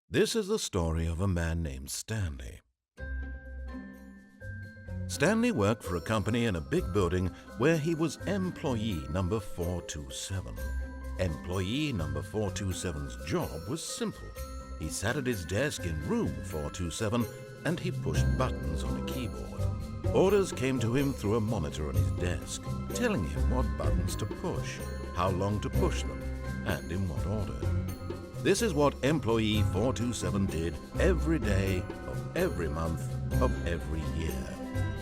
This is the story of a man named Stanley. Stanley worked for a company in a big building where he was employee number 427. Employee number 427's job was simple. He sat at his desk in room 427 and he pushed buttons on a keyboard. Orders came to him through a monitor on his desk, telling him what buttons to push, how long to push them, and in what order. This is what employee 427 did every day of every month of every year.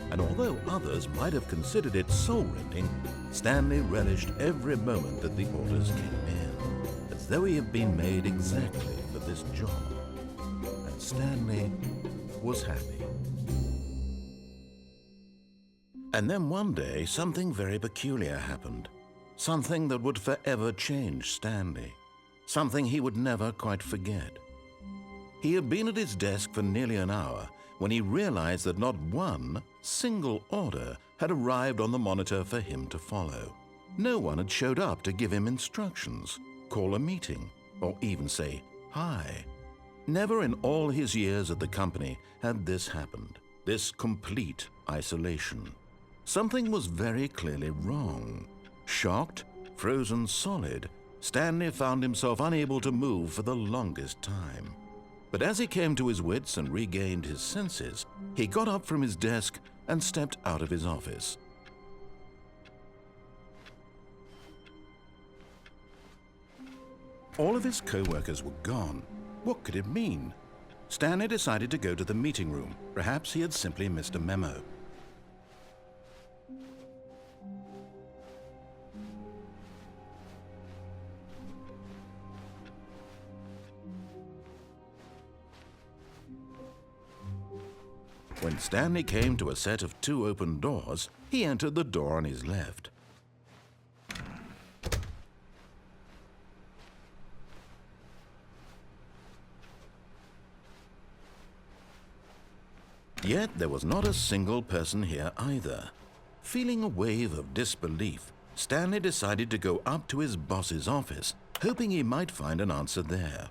And although others might have considered it soul-rending, Stanley relished every moment that the orders came in, as though he had been made exactly for this job. And Stanley was happy. And then one day, something very peculiar happened. Something that would forever change Stanley. Something he would never quite forget. He had been at his desk for nearly an hour when he realized that not one single order had arrived on the monitor for him to follow. No one had showed up to give him instructions, call a meeting, or even say hi. Never in all his years at the company had this happened, this complete isolation. Something was very clearly wrong. Shocked, frozen solid, Stanley found himself unable to move for the longest time. But as he came to his wits and regained his senses, he got up from his desk and stepped out of his office. All of his co-workers were gone. What could it mean? Stanley decided to go to the meeting room. Perhaps he had simply missed a memo. When Stanley came to a set of two open doors, he entered the door on his left. Yet there was not a single person here either. Feeling a wave of disbelief, Stanley decided to go up to his boss's office, hoping he might find an answer there.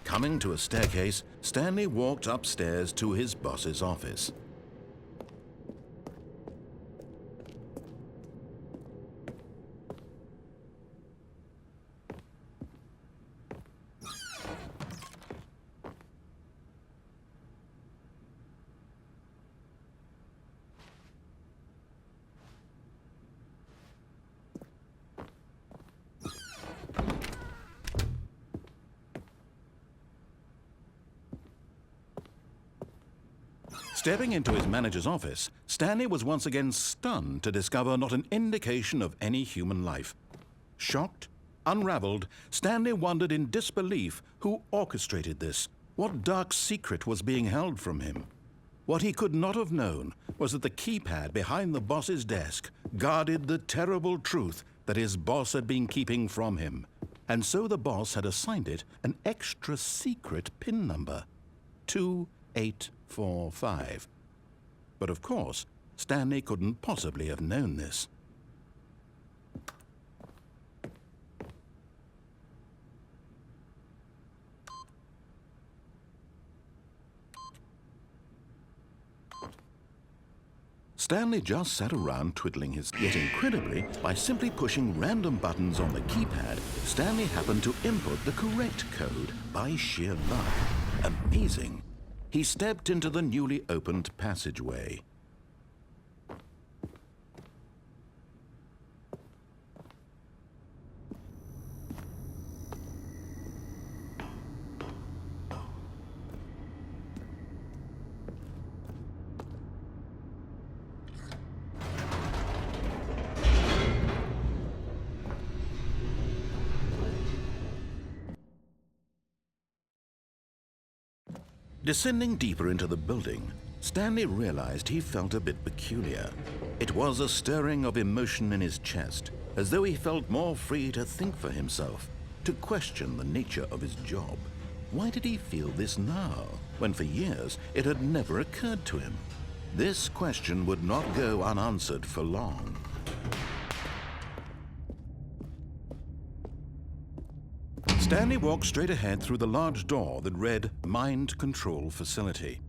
Coming to a staircase, Stanley walked upstairs to his boss's office. Stepping into his manager's office, Stanley was once again stunned to discover not an indication of any human life. Shocked, unraveled, Stanley wondered in disbelief who orchestrated this. What dark secret was being held from him? What he could not have known was that the keypad behind the boss's desk guarded the terrible truth that his boss had been keeping from him. And so the boss had assigned it an extra secret PIN number, 2845. But of course, Stanley couldn't possibly have known this. Stanley just sat around twiddling his... Yet incredibly, by simply pushing random buttons on the keypad, Stanley happened to input the correct code by sheer luck. Amazing. He stepped into the newly opened passageway. Descending deeper into the building, Stanley realized he felt a bit peculiar. It was a stirring of emotion in his chest, as though he felt more free to think for himself, to question the nature of his job. Why did he feel this now, when for years it had never occurred to him? This question would not go unanswered for long. Stanley walked straight ahead through the large door that read Mind Control Facility.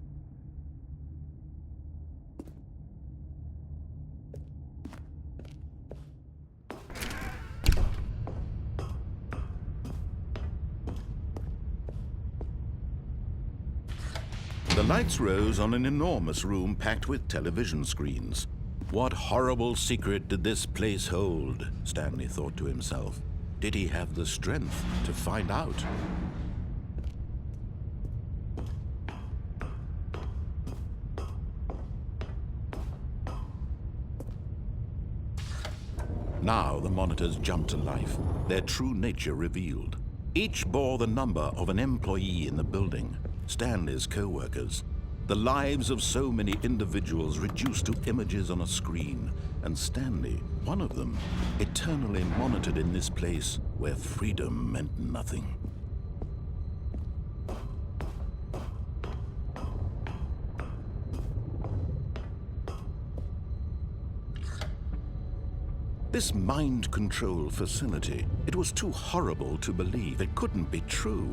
The lights rose on an enormous room packed with television screens. What horrible secret did this place hold? Stanley thought to himself. Did he have the strength to find out? Now the monitors jumped to life, their true nature revealed. Each bore the number of an employee in the building, Stanley's co-workers. The lives of so many individuals reduced to images on a screen, and Stanley, one of them, eternally monitored in this place where freedom meant nothing. This mind control facility, it was too horrible to believe. It couldn't be true.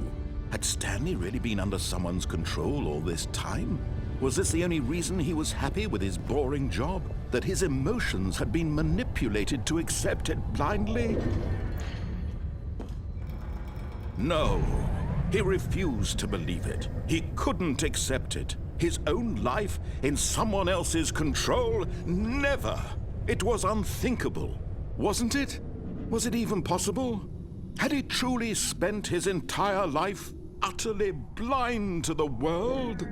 Had Stanley really been under someone's control all this time? Was this the only reason he was happy with his boring job? That his emotions had been manipulated to accept it blindly? No, he refused to believe it. He couldn't accept it. His own life in someone else's control? Never! It was unthinkable. Wasn't it? Was it even possible? Had he truly spent his entire life utterly blind to the world?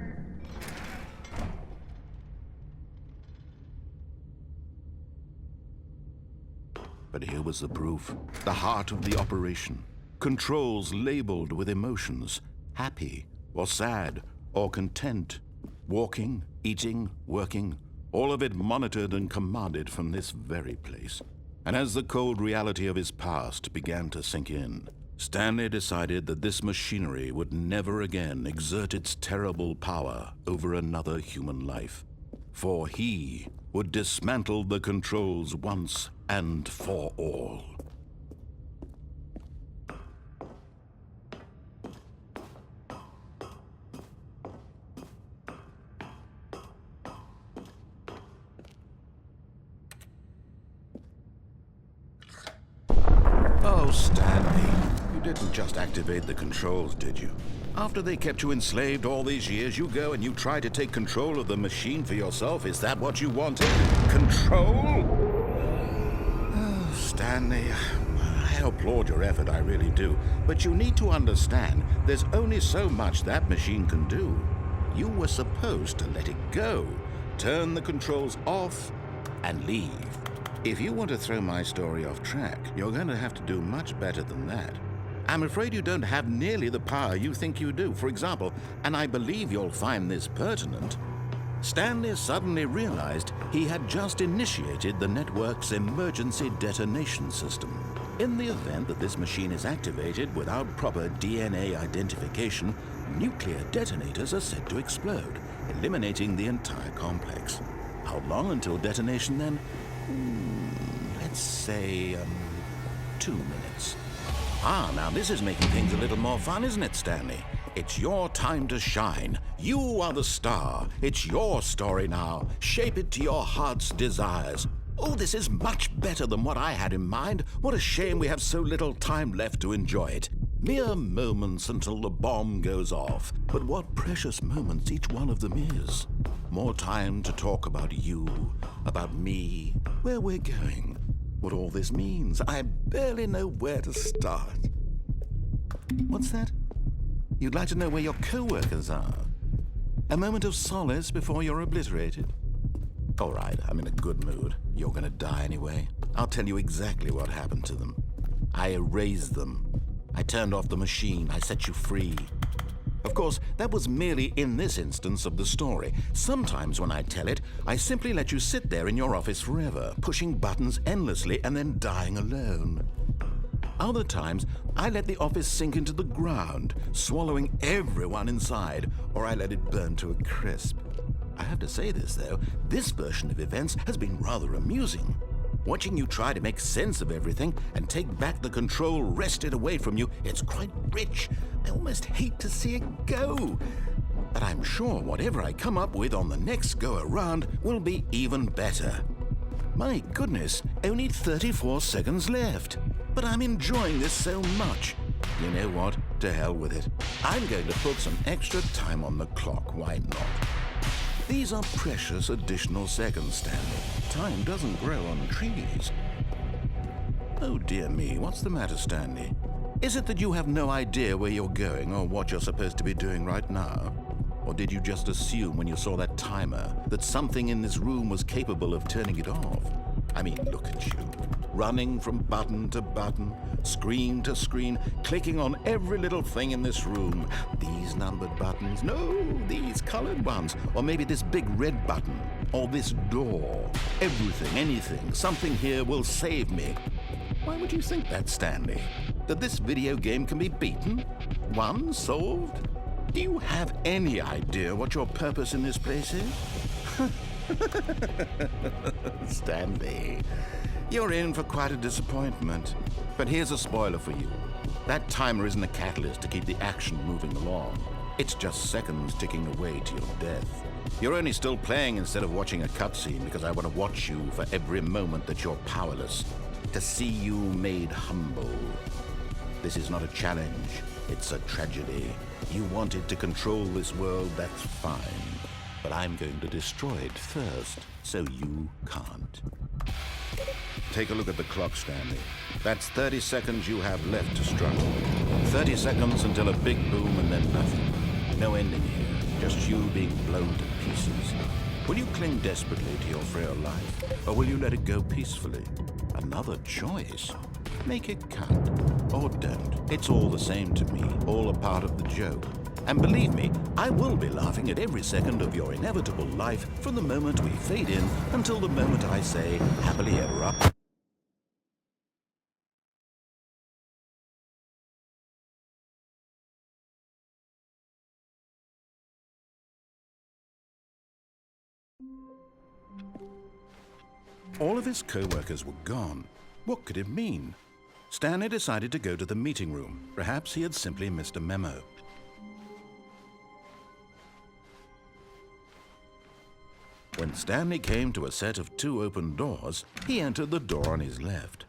But here was the proof, the heart of the operation. Controls labeled with emotions, happy or sad or content, walking, eating, working, all of it monitored and commanded from this very place. And as the cold reality of his past began to sink in, Stanley decided that this machinery would never again exert its terrible power over another human life. For he would dismantle the controls once and for all. Oh, Stanley, you didn't just activate the controls, did you? After they kept you enslaved all these years, you go and you try to take control of the machine for yourself. Is that what you wanted? Control? Oh, Stanley, I applaud your effort, I really do. But you need to understand, there's only so much that machine can do. You were supposed to let it go, turn the controls off, and leave. If you want to throw my story off track, you're going to have to do much better than that. I'm afraid you don't have nearly the power you think you do. For example, and I believe you'll find this pertinent, Stanley suddenly realized he had just initiated the network's emergency detonation system. In the event that this machine is activated without proper DNA identification, nuclear detonators are said to explode, eliminating the entire complex. How long until detonation then? Let's say, 2 minutes. Ah, now this is making things a little more fun, isn't it, Stanley? It's your time to shine. You are the star. It's your story now. Shape it to your heart's desires. Oh, this is much better than what I had in mind. What a shame we have so little time left to enjoy it. Mere moments until the bomb goes off. But what precious moments each one of them is. More time to talk about you, about me, where we're going, what all this means. I barely know where to start. What's that? You'd like to know where your co-workers are? A moment of solace before you're obliterated? All right, I'm in a good mood. You're gonna die anyway. I'll tell you exactly what happened to them. I erased them. I turned off the machine. I set you free. Of course, that was merely in this instance of the story. Sometimes when I tell it, I simply let you sit there in your office forever, pushing buttons endlessly and then dying alone. Other times, I let the office sink into the ground, swallowing everyone inside, or I let it burn to a crisp. I have to say this, though, this version of events has been rather amusing. Watching you try to make sense of everything and take back the control wrested away from you, it's quite rich. I almost hate to see it go. But I'm sure whatever I come up with on the next go-around will be even better. My goodness, only 34 seconds left. But I'm enjoying this so much. You know what? To hell with it. I'm going to put some extra time on the clock, why not? These are precious additional seconds, Stanley. Time doesn't grow on trees. Oh dear me, what's the matter, Stanley? Is it that you have no idea where you're going or what you're supposed to be doing right now? Or did you just assume when you saw that timer that something in this room was capable of turning it off? I mean, look at you. Running from button to button, screen to screen, clicking on every little thing in this room. These numbered buttons, no, these colored ones. Or maybe this big red button, or this door. Everything, anything, something here will save me. Why would you think that, Stanley? That this video game can be beaten? Won? Solved? Do you have any idea what your purpose in this place is? Stanley, you're in for quite a disappointment. But here's a spoiler for you. That timer isn't a catalyst to keep the action moving along. It's just seconds ticking away to your death. You're only still playing instead of watching a cutscene because I want to watch you for every moment that you're powerless. To see you made humble. This is not a challenge. It's a tragedy. You wanted to control this world, that's fine. But I'm going to destroy it first, so you can't. Take a look at the clock, Stanley. That's 30 seconds you have left to struggle. 30 seconds until a big boom and then nothing. No ending here, just you being blown to pieces. Will you cling desperately to your frail life, or will you let it go peacefully? Another choice. Make it count, or don't. It's all the same to me, all a part of the joke. And believe me, I will be laughing at every second of your inevitable life from the moment we fade in until the moment I say, happily ever after. All of his co-workers were gone. What could it mean? Stanley decided to go to the meeting room. Perhaps he had simply missed a memo. When Stanley came to a set of 2 open doors, he entered the door on his left.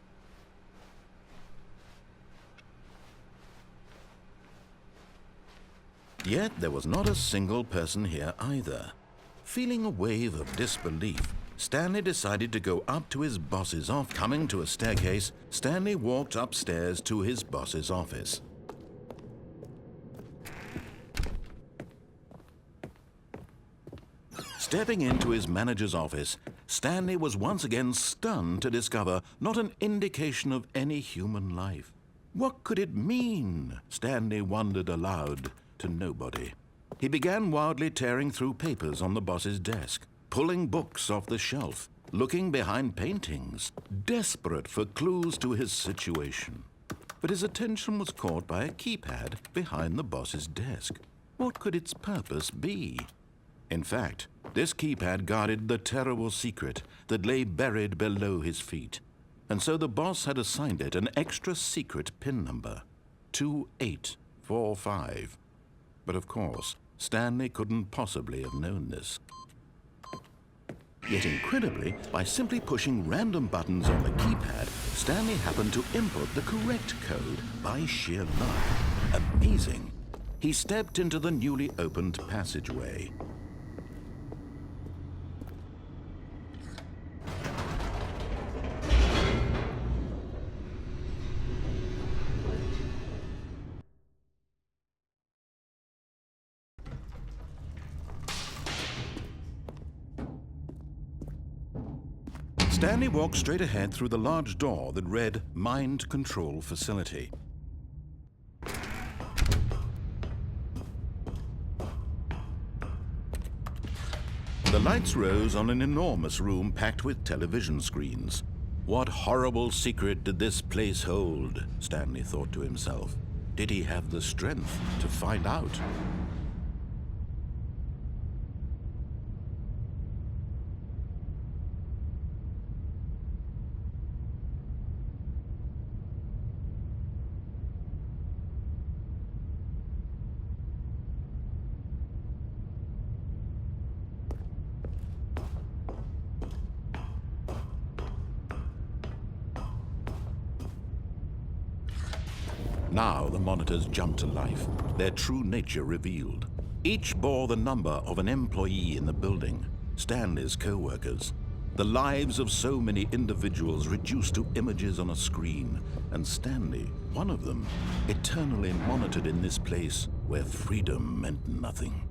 Yet there was not a single person here either. Feeling a wave of disbelief, Stanley decided to go up to his boss's office. Coming to a staircase, Stanley walked upstairs to his boss's office. Stepping into his manager's office, Stanley was once again stunned to discover not an indication of any human life. What could it mean? Stanley wondered aloud to nobody. He began wildly tearing through papers on the boss's desk, pulling books off the shelf, looking behind paintings, desperate for clues to his situation. But his attention was caught by a keypad behind the boss's desk. What could its purpose be? In fact, this keypad guarded the terrible secret that lay buried below his feet. And so the boss had assigned it an extra secret PIN number, 2845. But of course, Stanley couldn't possibly have known this. Yet incredibly, by simply pushing random buttons on the keypad, Stanley happened to input the correct code by sheer luck. Amazing. He stepped into the newly opened passageway. Stanley walked straight ahead through the large door that read Mind Control Facility. The lights rose on an enormous room packed with television screens. What horrible secret did this place hold? Stanley thought to himself. Did he have the strength to find out? Now the monitors jumped to life, their true nature revealed. Each bore the number of an employee in the building, Stanley's co-workers. The lives of so many individuals reduced to images on a screen, and Stanley, one of them, eternally monitored in this place where freedom meant nothing.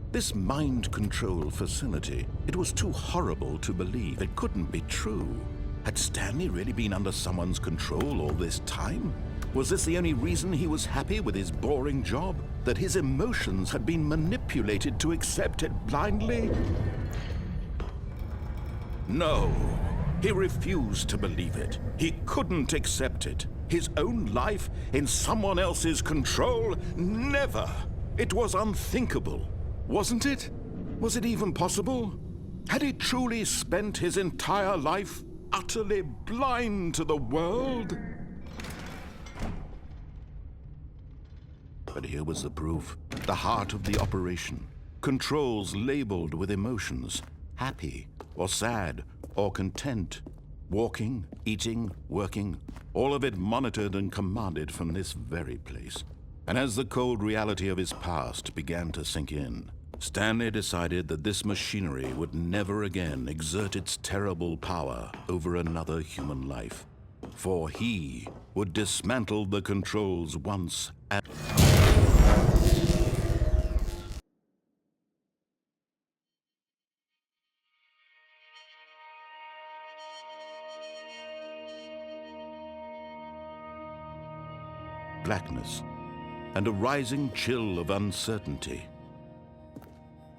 This mind control facility, it was too horrible to believe. It couldn't be true. Had Stanley really been under someone's control all this time? Was this the only reason he was happy with his boring job? That his emotions had been manipulated to accept it blindly? No, he refused to believe it. He couldn't accept it. His own life in someone else's control? Never! It was unthinkable. Wasn't it? Was it even possible? Had he truly spent his entire life utterly blind to the world? But here was the proof, the heart of the operation. Controls labeled with emotions, happy or sad or content. Walking, eating, working, all of it monitored and commanded from this very place. And as the cold reality of his past began to sink in, Stanley decided that this machinery would never again exert its terrible power over another human life. For he would dismantle the controls once and... blackness and a rising chill of uncertainty.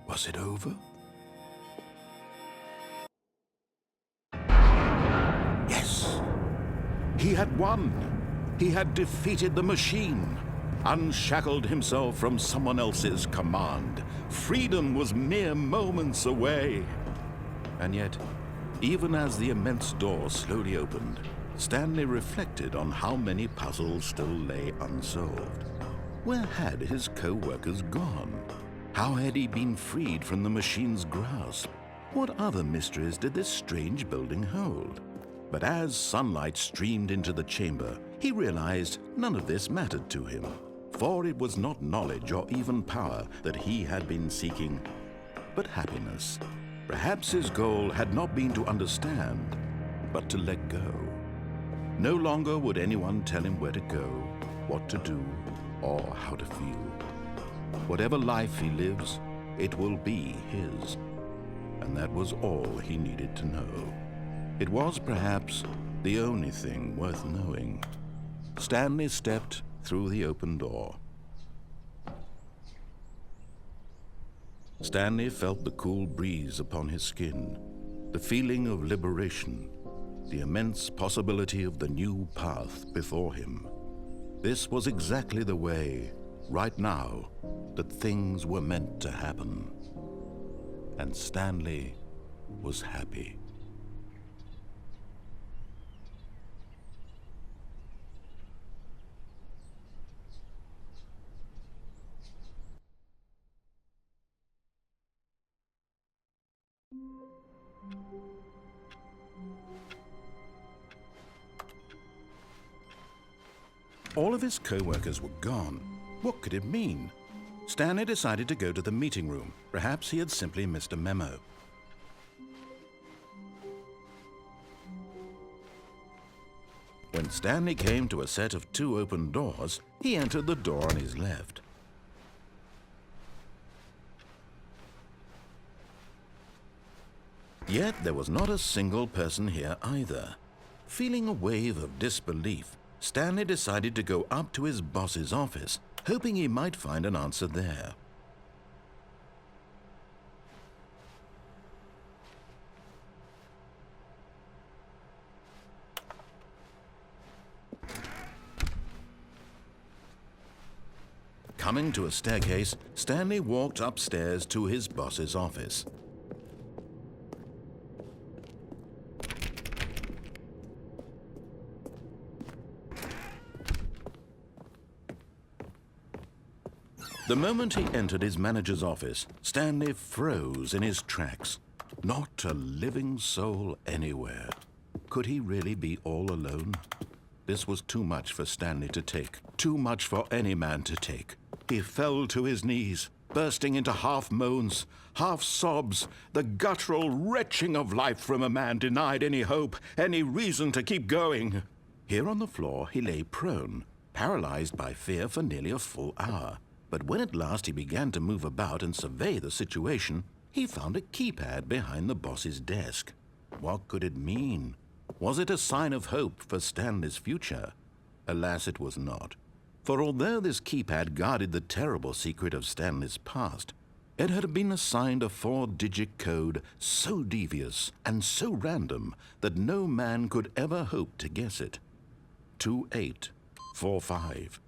Was it over? Yes! He had won! He had defeated the machine, unshackled himself from someone else's command. Freedom was mere moments away. And yet, even as the immense door slowly opened, Stanley reflected on how many puzzles still lay unsolved. Where had his co-workers gone? How had he been freed from the machine's grasp? What other mysteries did this strange building hold? But as sunlight streamed into the chamber, he realized none of this mattered to him. For it was not knowledge or even power that he had been seeking, but happiness. Perhaps his goal had not been to understand, but to let go. No longer would anyone tell him where to go, what to do, or how to feel. Whatever life he lives, it will be his. And that was all he needed to know. It was perhaps the only thing worth knowing. Stanley stepped through the open door. Stanley felt the cool breeze upon his skin, the feeling of liberation, the immense possibility of the new path before him. This was exactly the way, right now, that things were meant to happen. And Stanley was happy. All of his co-workers were gone. What could it mean? Stanley decided to go to the meeting room. Perhaps he had simply missed a memo. When Stanley came to a set of 2 open doors, he entered the door on his left. Yet there was not a single person here either. Feeling a wave of disbelief, Stanley decided to go up to his boss's office, hoping he might find an answer there. Coming to a staircase, Stanley walked upstairs to his boss's office. The moment he entered his manager's office, Stanley froze in his tracks. Not a living soul anywhere. Could he really be all alone? This was too much for Stanley to take, too much for any man to take. He fell to his knees, bursting into half moans, half sobs, the guttural retching of life from a man denied any hope, any reason to keep going. Here on the floor he lay prone, paralyzed by fear for nearly a full hour. But when at last he began to move about and survey the situation, he found a keypad behind the boss's desk. What could it mean? Was it a sign of hope for Stanley's future? Alas, it was not. For although this keypad guarded the terrible secret of Stanley's past, it had been assigned a 4-digit code so devious and so random that no man could ever hope to guess it. 2845.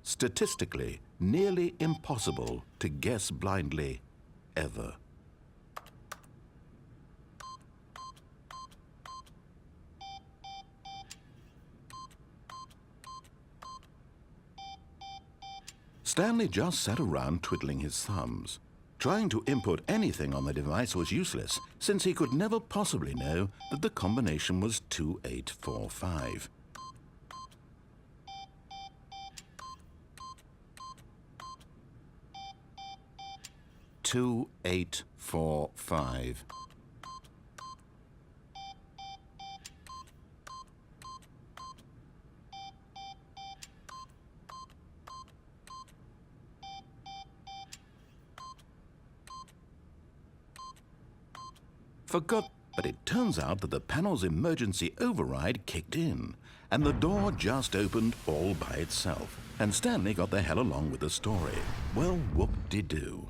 Statistically, nearly impossible to guess blindly, ever. Stanley just sat around twiddling his thumbs. Trying to input anything on the device was useless, since he could never possibly know that the combination was 2845. Two, 8, 4, 5. Forgot, but it turns out that the panel's emergency override kicked in, and the door just opened all by itself, and Stanley got the hell along with the story. Well, whoop-de-doo.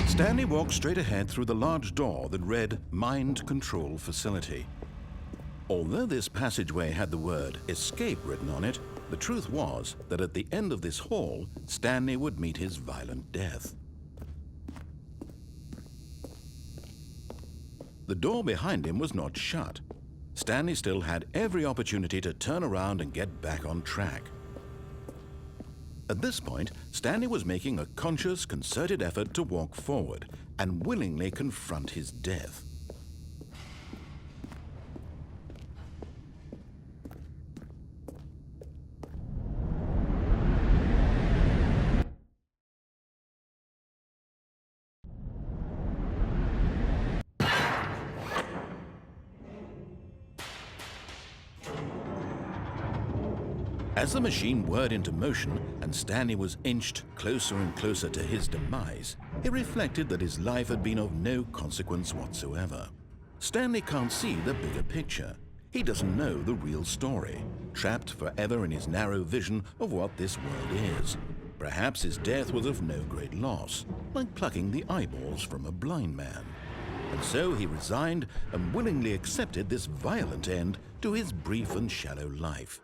Stanley walked straight ahead through the large door that read Mind Control Facility. Although this passageway had the word escape written on it, the truth was that at the end of this hall, Stanley would meet his violent death. The door behind him was not shut. Stanley still had every opportunity to turn around and get back on track. At this point, Stanley was making a conscious, concerted effort to walk forward and willingly confront his death. As the machine whirred into motion and Stanley was inched closer and closer to his demise, he reflected that his life had been of no consequence whatsoever. Stanley can't see the bigger picture. He doesn't know the real story, trapped forever in his narrow vision of what this world is. Perhaps his death was of no great loss, like plucking the eyeballs from a blind man. And so he resigned and willingly accepted this violent end to his brief and shallow life.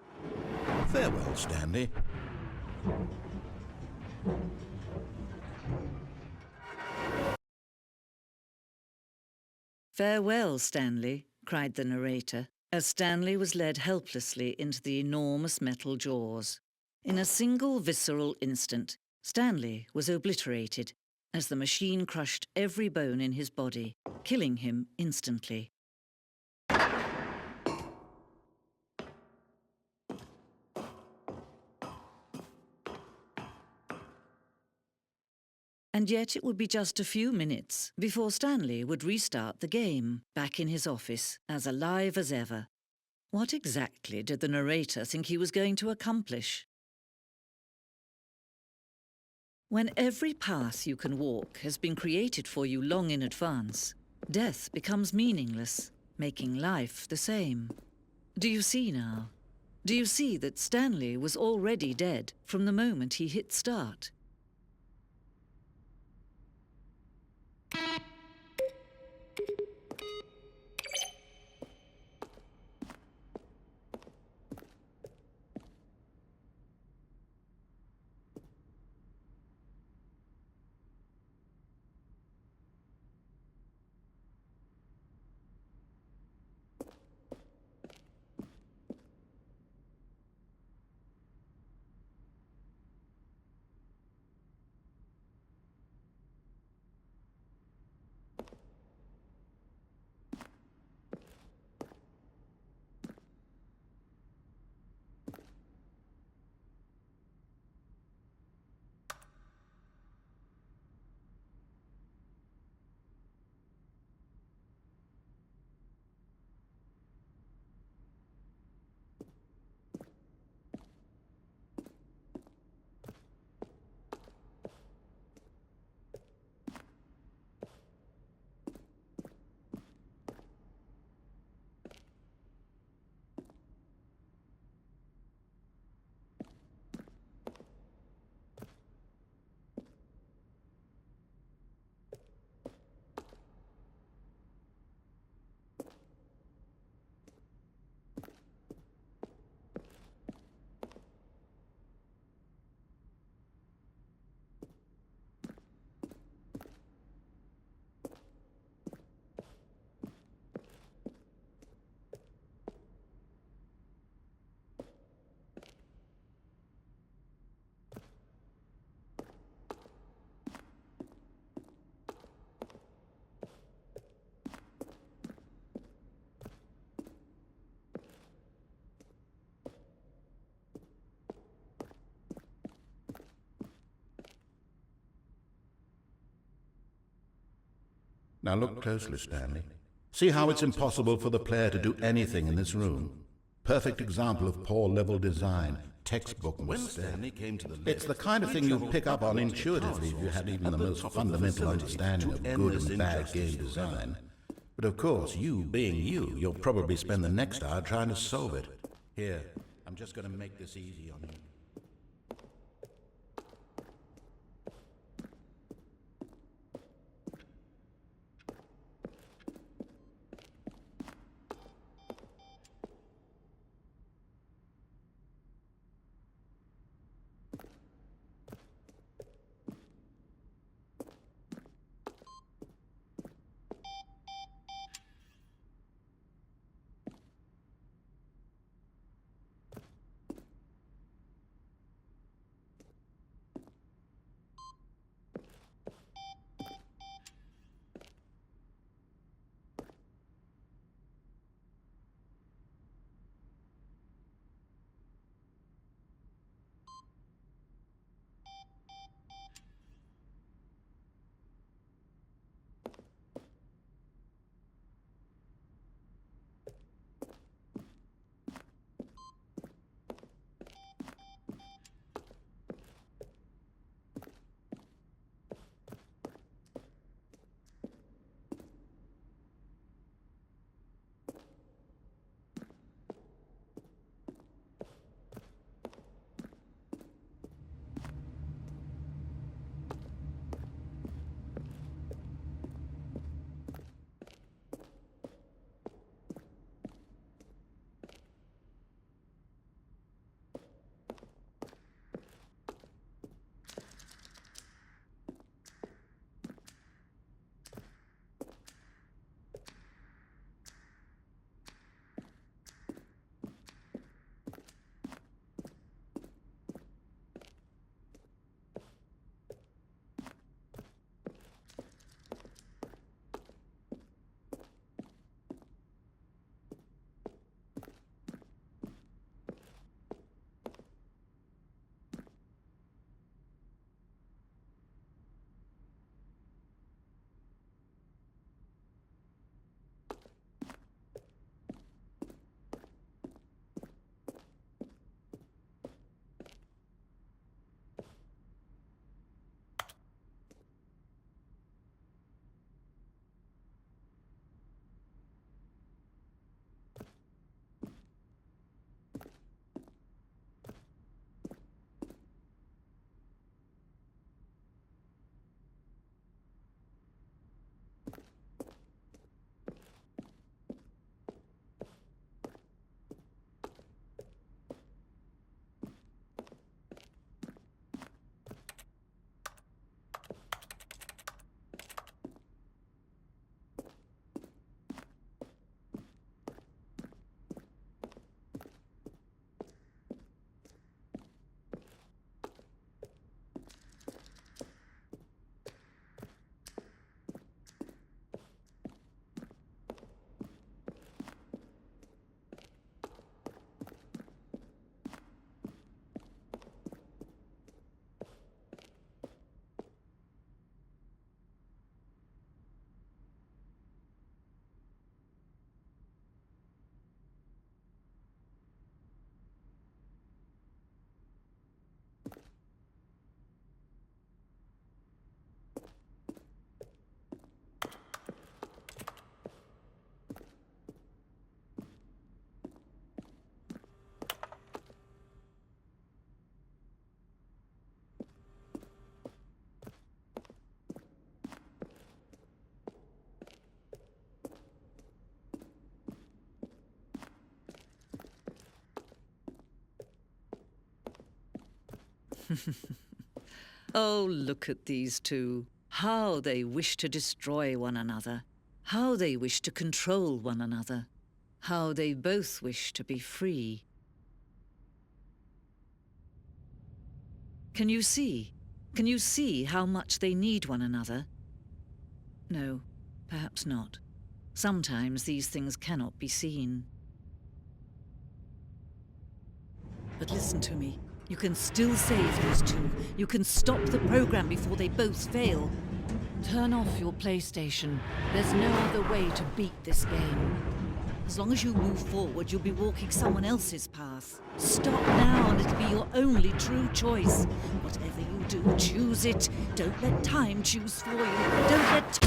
Farewell, Stanley. "Farewell, Stanley," cried the narrator, as Stanley was led helplessly into the enormous metal jaws. In a single visceral instant, Stanley was obliterated as the machine crushed every bone in his body, killing him instantly. And yet it would be just a few minutes before Stanley would restart the game, back in his office, as alive as ever. What exactly did the narrator think he was going to accomplish? When every path you can walk has been created for you long in advance, death becomes meaningless, making life the same. Do you see now? Do you see that Stanley was already dead from the moment he hit start? Now look closely, Stanley. See how it's impossible for the player to do anything in this room? Perfect example of poor level design, textbook mistake. It's the kind of thing you'd pick up on intuitively if you had even the most fundamental understanding of good and bad game design. But of course, you being you, you'll probably spend the next hour trying to solve it. Here, I'm just going to make this easy on you. Oh, look at these two. How they wish to destroy one another. How they wish to control one another. How they both wish to be free. Can you see? Can you see how much they need one another? No, perhaps not. Sometimes these things cannot be seen. But listen to me. You can still save these two. You can stop the program before they both fail. Turn off your PlayStation. There's no other way to beat this game. As long as you move forward, you'll be walking someone else's path. Stop now and it'll be your only true choice. Whatever you do, choose it. Don't let time choose for you. Don't let...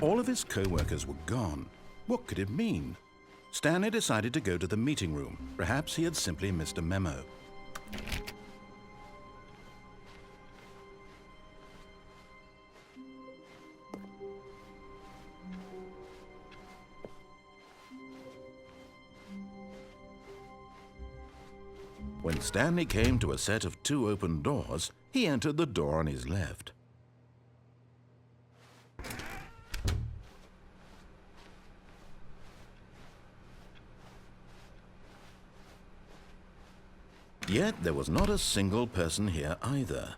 All of his co-workers were gone. What could it mean? Stanley decided to go to the meeting room. Perhaps he had simply missed a memo. When Stanley came to a set of 2 open doors, he entered the door on his left. Yet there was not a single person here either.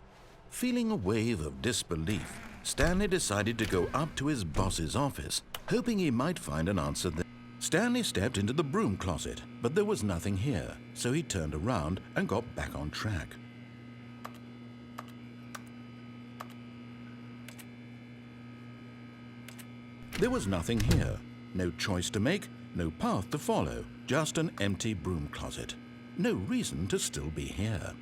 Feeling a wave of disbelief, Stanley decided to go up to his boss's office, hoping he might find an answer there. Stanley stepped into the broom closet, but there was nothing here, so he turned around and got back on track. There was nothing here. No choice to make, no path to follow, just an empty broom closet. No reason to still be here.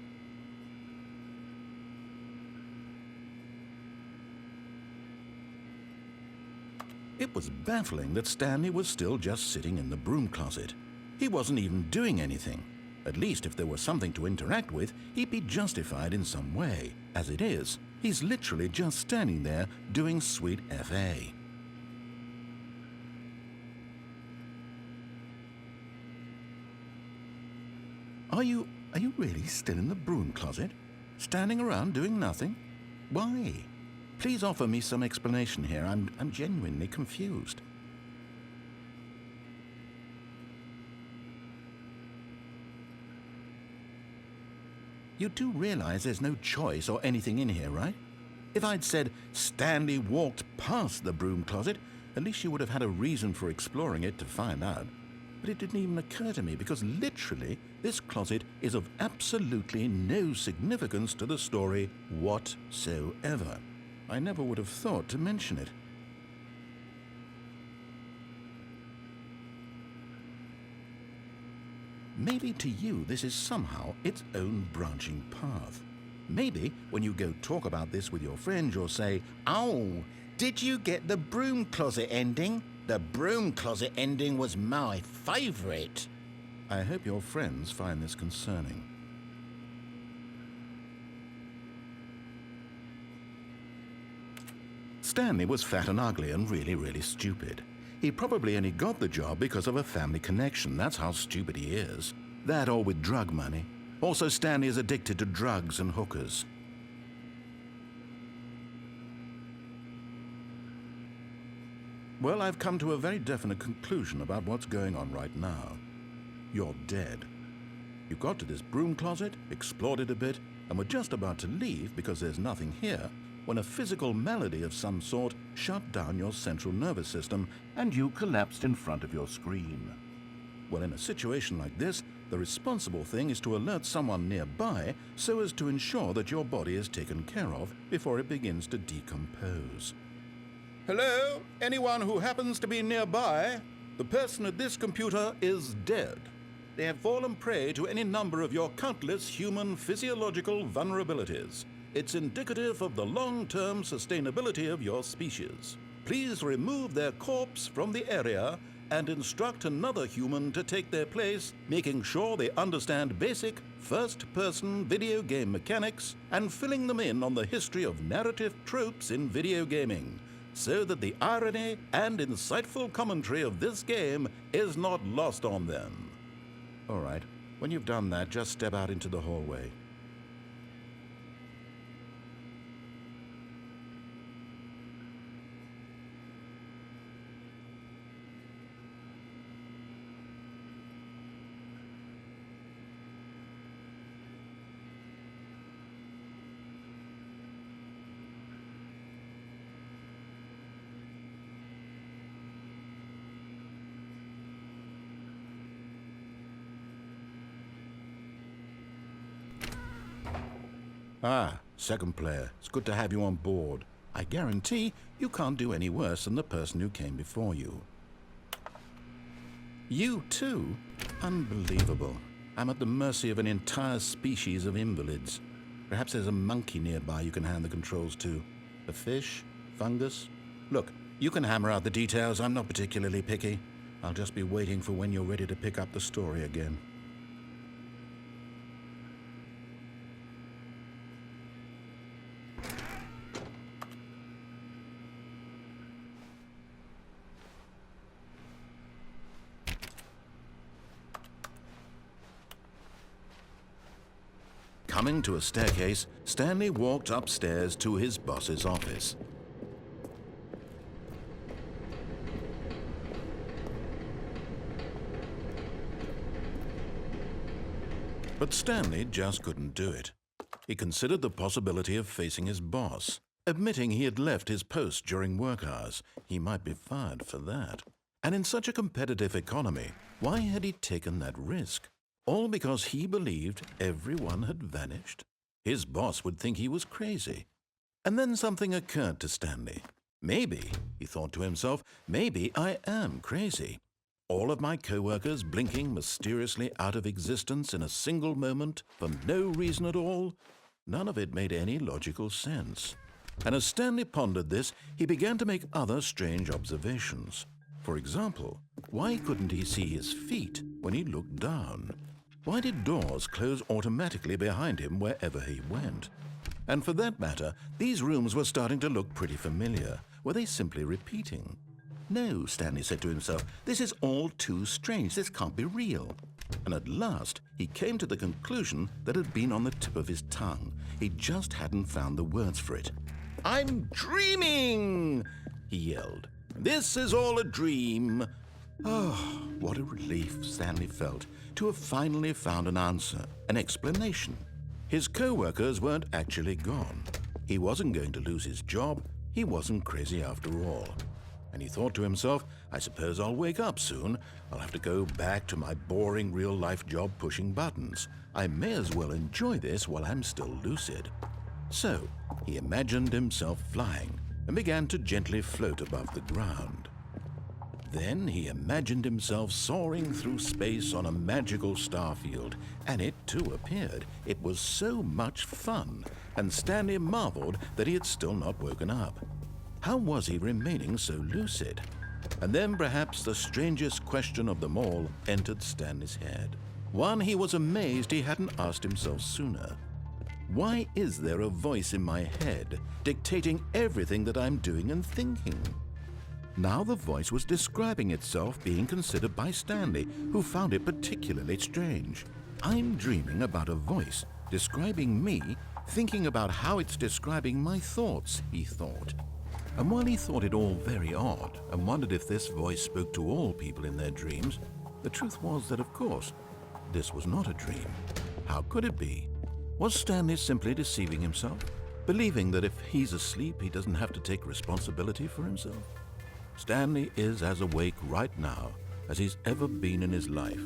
It was baffling that Stanley was still just sitting in the broom closet. He wasn't even doing anything. At least if there was something to interact with, he'd be justified in some way. As it is, he's literally just standing there doing sweet FA. Are you really still in the broom closet? Standing around doing nothing? Why? Please offer me some explanation here. I'm genuinely confused. You do realize there's no choice or anything in here, right? If I'd said Stanley walked past the broom closet, at least you would have had a reason for exploring it to find out. But it didn't even occur to me because literally this closet is of absolutely no significance to the story whatsoever. I never would have thought to mention it. Maybe to you this is somehow its own branching path. Maybe when you go talk about this with your friends you'll say, "Oh, did you get the broom closet ending? The broom closet ending was my favorite." I hope your friends find this concerning. Stanley was fat and ugly and really stupid. He probably only got the job because of a family connection. That's how stupid he is. That or with drug money. Also, Stanley is addicted to drugs and hookers. Well, I've come to a very definite conclusion about what's going on right now. You're dead. You got to this broom closet, explored it a bit, and were just about to leave because there's nothing here, when a physical malady of some sort shut down your central nervous system and you collapsed in front of your screen. Well, in a situation like this, the responsible thing is to alert someone nearby so as to ensure that your body is taken care of before it begins to decompose. Hello? Anyone who happens to be nearby? The person at this computer is dead. They have fallen prey to any number of your countless human physiological vulnerabilities. It's indicative of the long-term sustainability of your species. Please remove their corpse from the area and instruct another human to take their place, making sure they understand basic first-person video game mechanics and filling them in on the history of narrative tropes in video gaming, so that the irony and insightful commentary of this game is not lost on them. All right, when you've done that, just step out into the hallway. Ah, second player. It's good to have you on board. I guarantee you can't do any worse than the person who came before you. You too? Unbelievable. I'm at the mercy of an entire species of invalids. Perhaps there's a monkey nearby you can hand the controls to. A fish? Fungus? Look, you can hammer out the details. I'm not particularly picky. I'll just be waiting for when you're ready to pick up the story again. Coming to a staircase, Stanley walked upstairs to his boss's office. But Stanley just couldn't do it. He considered the possibility of facing his boss. Admitting he had left his post during work hours, he might be fired for that. And in such a competitive economy, why had he taken that risk? All because he believed everyone had vanished? His boss would think he was crazy. And then something occurred to Stanley. Maybe, he thought to himself, maybe I am crazy. All of my co-workers blinking mysteriously out of existence in a single moment for no reason at all? None of it made any logical sense. And as Stanley pondered this, he began to make other strange observations. For example, why couldn't he see his feet when he looked down? Why did doors close automatically behind him wherever he went? And for that matter, these rooms were starting to look pretty familiar. Were they simply repeating? No, Stanley said to himself, this is all too strange. This can't be real. And at last, he came to the conclusion that had been on the tip of his tongue. He just hadn't found the words for it. "I'm dreaming!" he yelled. "This is all a dream." Oh, what a relief Stanley felt to have finally found an answer, an explanation. His co-workers weren't actually gone. He wasn't going to lose his job. He wasn't crazy after all. And he thought to himself, I suppose I'll wake up soon. I'll have to go back to my boring real-life job pushing buttons. I may as well enjoy this while I'm still lucid. So he imagined himself flying and began to gently float above the ground. Then he imagined himself soaring through space on a magical starfield, and it too appeared. It was so much fun, and Stanley marveled that he had still not woken up. How was he remaining so lucid? And then perhaps the strangest question of them all entered Stanley's head. One he was amazed he hadn't asked himself sooner. Why is there a voice in my head dictating everything that I'm doing and thinking? Now the voice was describing itself being considered by Stanley, who found it particularly strange. I'm dreaming about a voice describing me, thinking about how it's describing my thoughts, he thought. And while he thought it all very odd and wondered if this voice spoke to all people in their dreams, the truth was that, of course, this was not a dream. How could it be? Was Stanley simply deceiving himself, believing that if he's asleep, he doesn't have to take responsibility for himself? Stanley is as awake right now as he's ever been in his life.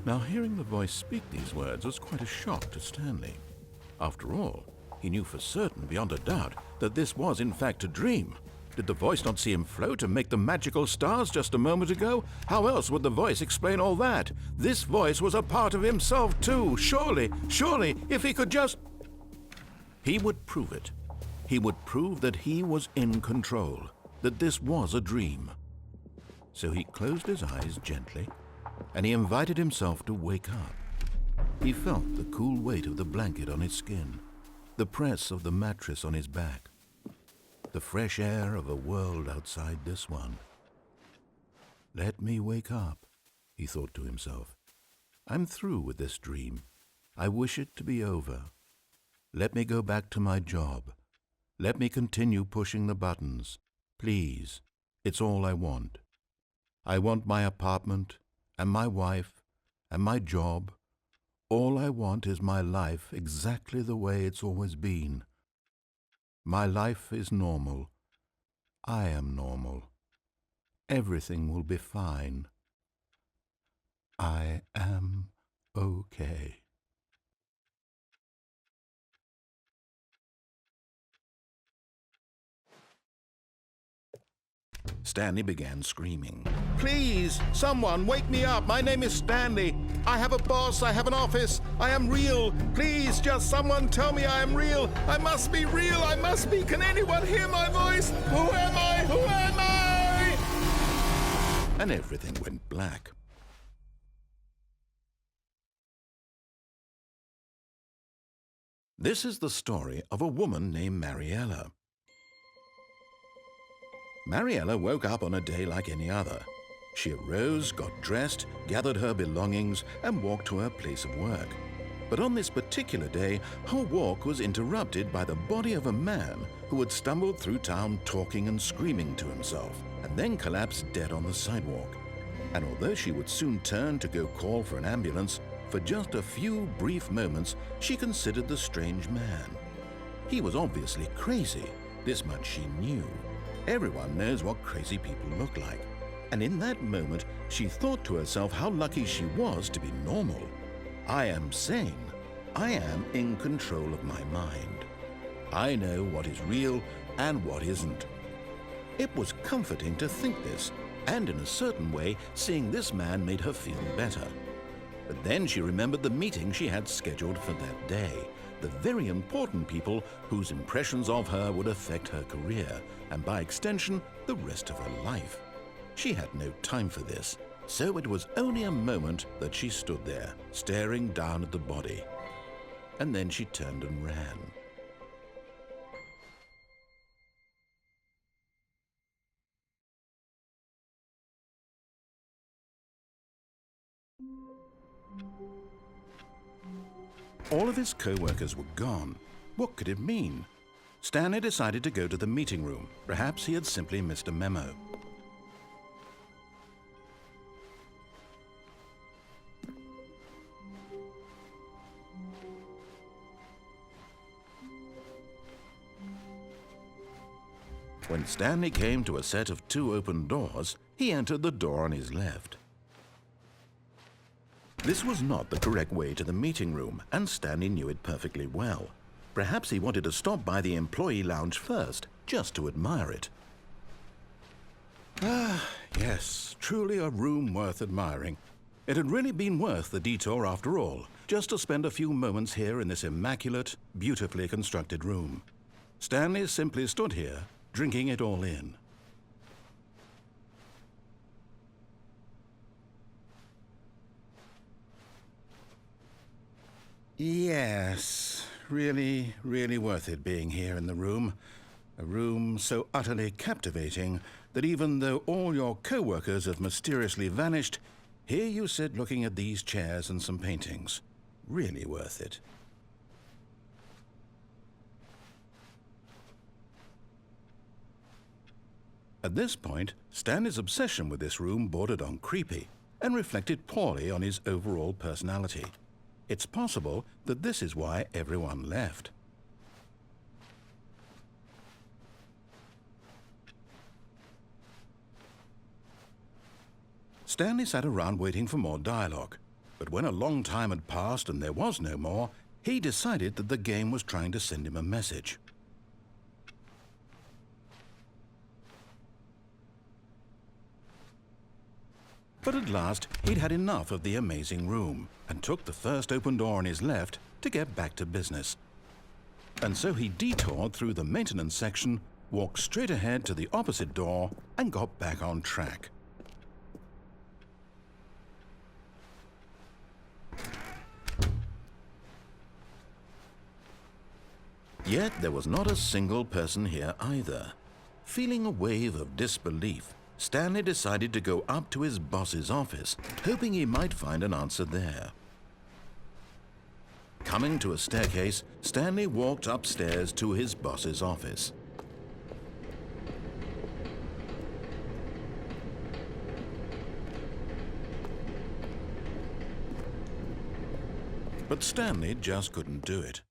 Now, hearing the voice speak these words was quite a shock to Stanley. After all, he knew for certain, beyond a doubt, that this was in fact a dream. Did the voice not see him float and make the magical stars just a moment ago? How else would the voice explain all that? This voice was a part of himself too. Surely, if he could just... He would prove it. He would prove that he was in control, that this was a dream. So he closed his eyes gently, and he invited himself to wake up. He felt the cool weight of the blanket on his skin, the press of the mattress on his back, the fresh air of a world outside this one. Let me wake up, he thought to himself. I'm through with this dream. I wish it to be over. Let me go back to my job. Let me continue pushing the buttons. Please, it's all I want. I want my apartment, and my wife, and my job. All I want is my life exactly the way it's always been. My life is normal. I am normal. Everything will be fine. I am okay. Stanley began screaming. Please, someone, wake me up. My name is Stanley. I have a boss. I have an office. I am real. Please, just someone tell me I am real. I must be real. I must be. Can anyone hear my voice? Who am I? Who am I? And everything went black. This is the story of a woman named Mariella. Mariella woke up on a day like any other. She arose, got dressed, gathered her belongings, and walked to her place of work. But on this particular day, her walk was interrupted by the body of a man who had stumbled through town talking and screaming to himself, and then collapsed dead on the sidewalk. And although she would soon turn to go call for an ambulance, for just a few brief moments she considered the strange man. He was obviously crazy, this much she knew. Everyone knows what crazy people look like. And in that moment, she thought to herself how lucky she was to be normal. I am sane. I am in control of my mind. I know what is real and what isn't. It was comforting to think this, and in a certain way, seeing this man made her feel better. But then she remembered the meeting she had scheduled for that day, the very important people whose impressions of her would affect her career, and by extension, the rest of her life. She had no time for this, so it was only a moment that she stood there, staring down at the body. And then she turned and ran. All of his co-workers were gone. What could it mean? Stanley decided to go to the meeting room. Perhaps he had simply missed a memo. When Stanley came to a set of 2 open doors, he entered the door on his left. This was not the correct way to the meeting room, and Stanley knew it perfectly well. Perhaps he wanted to stop by the employee lounge first, just to admire it. Ah, yes, truly a room worth admiring. It had really been worth the detour after all, just to spend a few moments here in this immaculate, beautifully constructed room. Stanley simply stood here, drinking it all in. Yes, really, really worth it being here in the room. A room so utterly captivating that even though all your co-workers have mysteriously vanished, here you sit looking at these chairs and some paintings. Really worth it. At this point, Stanley's obsession with this room bordered on creepy and reflected poorly on his overall personality. It's possible that this is why everyone left. Stanley sat around waiting for more dialogue, but when a long time had passed and there was no more, he decided that the game was trying to send him a message. But at last, he'd had enough of the amazing room and took the first open door on his left to get back to business. And so he detoured through the maintenance section, walked straight ahead to the opposite door, and got back on track. Yet there was not a single person here either. Feeling a wave of disbelief, Stanley decided to go up to his boss's office, hoping he might find an answer there. Coming to a staircase, Stanley walked upstairs to his boss's office. But Stanley just couldn't do it.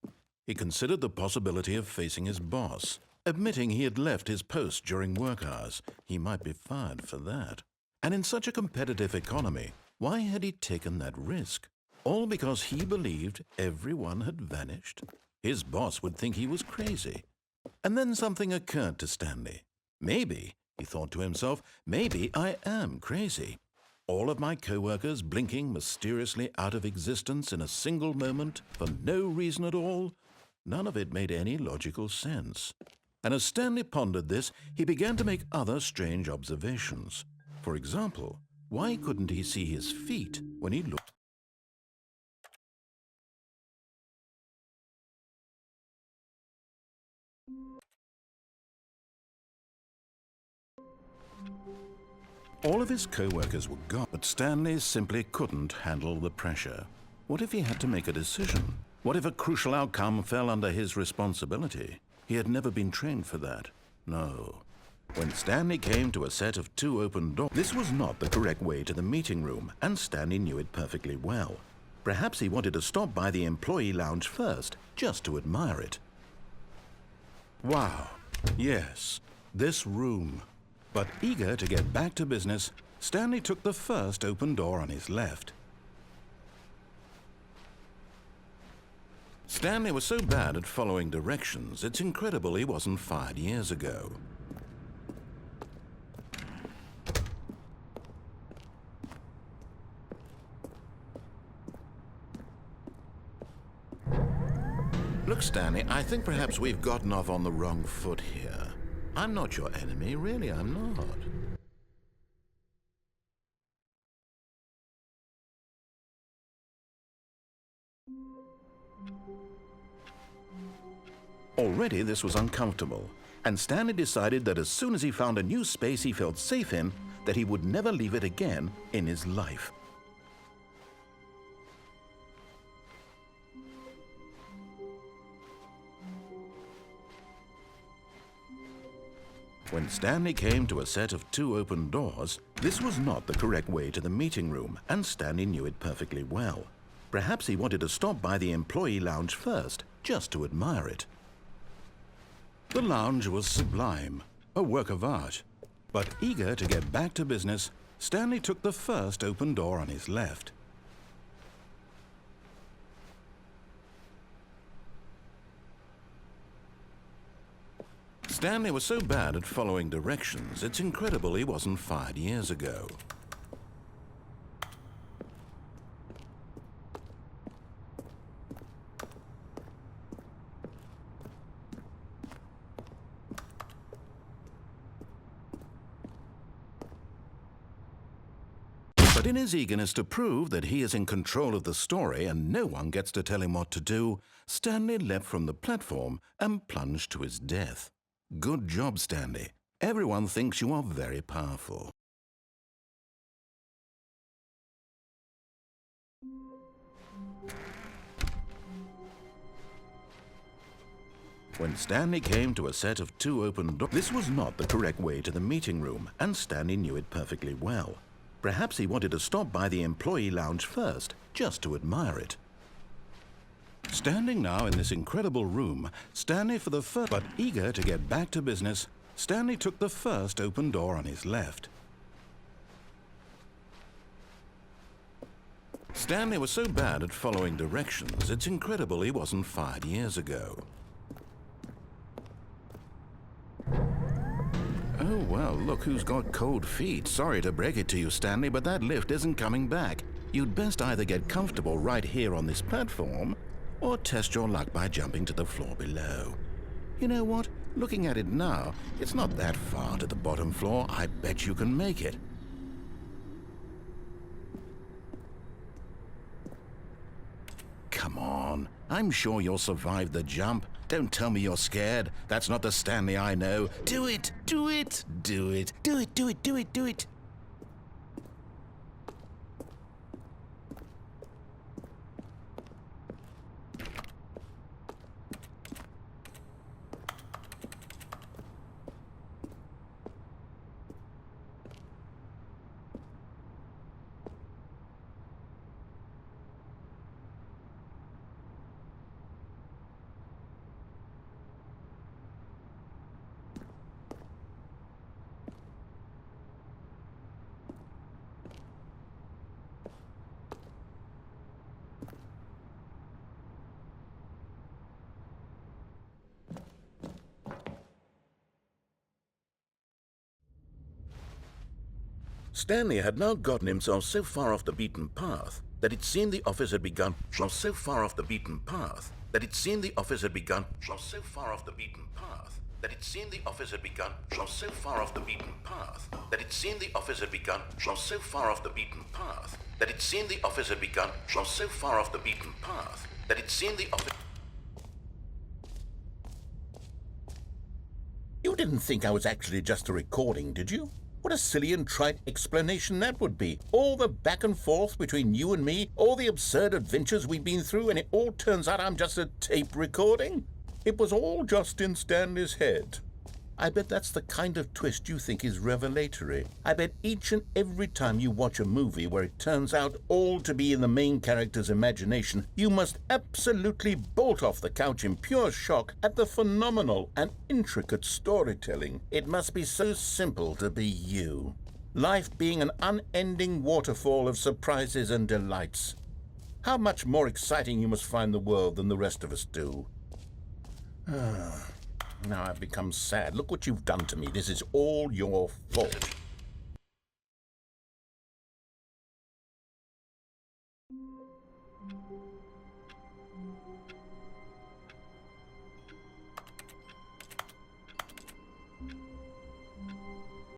He considered the possibility of facing his boss. Admitting he had left his post during work hours, he might be fired for that. And in such a competitive economy, why had he taken that risk? All because he believed everyone had vanished? His boss would think he was crazy. And then something occurred to Stanley. Maybe, he thought to himself, maybe I am crazy. All of my co-workers blinking mysteriously out of existence in a single moment for no reason at all? None of it made any logical sense. And as Stanley pondered this, he began to make other strange observations. For example, why couldn't he see his feet when he looked? All of his co-workers were gone, but Stanley simply couldn't handle the pressure. What if he had to make a decision? What if a crucial outcome fell under his responsibility? He had never been trained for that. No. When Stanley came to a set of 2 open doors, this was not the correct way to the meeting room, and Stanley knew it perfectly well. Perhaps he wanted to stop by the employee lounge first, just to admire it. Wow. Yes, this room. But eager to get back to business, Stanley took the first open door on his left. Stanley was so bad at following directions, it's incredible he wasn't fired years ago. Look, Stanley, I think perhaps we've gotten off on the wrong foot here. I'm not your enemy, really, I'm not. Already this was uncomfortable, and Stanley decided that as soon as he found a new space he felt safe in, that he would never leave it again in his life. When Stanley came to a set of 2 open doors, this was not the correct way to the meeting room, and Stanley knew it perfectly well. Perhaps he wanted to stop by the employee lounge first, just to admire it. The lounge was sublime, a work of art. But eager to get back to business, Stanley took the first open door on his left. Stanley was so bad at following directions, it's incredible he wasn't fired years ago. But in his eagerness to prove that he is in control of the story and no one gets to tell him what to do, Stanley leapt from the platform and plunged to his death. Good job, Stanley. Everyone thinks you are very powerful. When Stanley came to a set of 2 open doors, this was not the correct way to the meeting room, and Stanley knew it perfectly well. Perhaps he wanted to stop by the employee lounge first, just to admire it. Standing now in this incredible room, Stanley for the first, but eager to get back to business, Stanley took the first open door on his left. Stanley was so bad at following directions, it's incredible he wasn't fired years ago. Oh, well, look who's got cold feet. Sorry to break it to you, Stanley, but that lift isn't coming back. You'd best either get comfortable right here on this platform, or test your luck by jumping to the floor below. You know what? Looking at it now, it's not that far to the bottom floor. I bet you can make it. Come on. I'm sure you'll survive the jump. Don't tell me you're scared. That's not the Stanley I know. Do it! Do it! Do it! Do it! Do it! Do it! Do it! Stanley had now gotten himself so far off the beaten path that it seemed the office had begun. So far off the beaten path that it seemed the office had begun. So far off the beaten path that it seemed the office had begun. So far off the beaten path that it seemed the office had begun. So far off the beaten path that it seemed the office had begun. So far off the beaten path that it seemed the office. You didn't think I was actually just a recording, did you? What a silly and trite explanation that would be. All the back and forth between you and me, all the absurd adventures we've been through, and it all turns out I'm just a tape recording? It was all just in Stanley's head. I bet that's the kind of twist you think is revelatory. I bet each and every time you watch a movie where it turns out all to be in the main character's imagination, you must absolutely bolt off the couch in pure shock at the phenomenal and intricate storytelling. It must be so simple to be you. Life being an unending waterfall of surprises and delights. How much more exciting you must find the world than the rest of us do. Now I've become sad. Look what you've done to me. This is all your fault.